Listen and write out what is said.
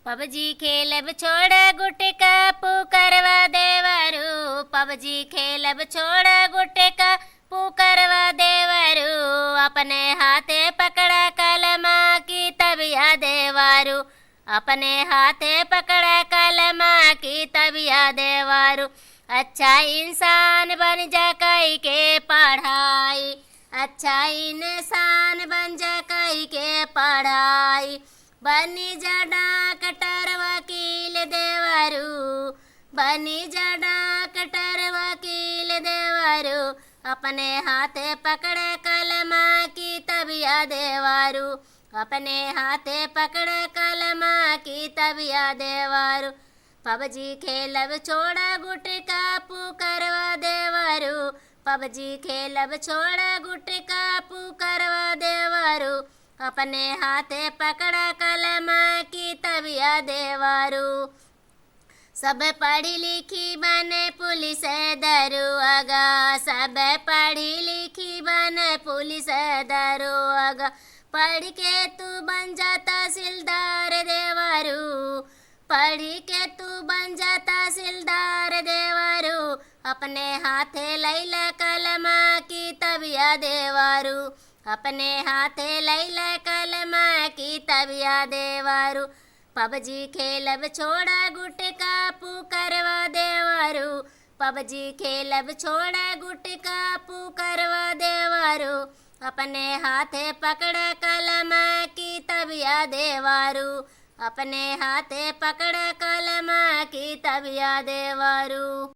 PUBG खेलब छोड़ गुटका पुकरवा देवरू। पबजी खेलब छोड़ गुटका पुकरवा देवरू। अपने हाथे पकड़ा कलमा की तबिया देवरू। अपने हाथे पकड़ा कलमा की तबिया देवरू। अच्छा इंसान बन जा कई के पढ़ाई। अच्छा इंसान बन जा कई के पढ़ाई। बनी जा डॉक्टर वकील देवरू। बनी जा डॉक्टर वकील देवरू। अपने हाथे पकड़े कलमा की तबिया देवरू। अपने हाथे पकड़े कलमा की तबिया देवरू। पबजी खेलब छोड़ा गुटका पुकरवा देवरू। पबजी खेलब छोड़ा गुटका पुकरवा देवरू। अपने हाथे पकड़ा कलमा की तबिया देवरू। सब पढ़ी लिखी बने पुलिस दरोगा। सब पढ़ी लिखी बने पुलिस दरोगा। पढ़ के तू बन जा तहसीलदार देवरू। पढ़ के तू बन जा तहसीलदार देवरू। अपने हाथे लैला कलमा की तबिया देवरू। अपने हाथे लैला कलमा की तबिया देवरू। पबजी खेलब छोड़ा गुटका पुकरवा देवरू। पबजी खेलब छोड़ा गुटका पुकरवा देवरू। अपने हाथे पकड़ा कलमा की तबिया देवरू। अपने हाथे पकड़ा कलमा की तबिया देवरू।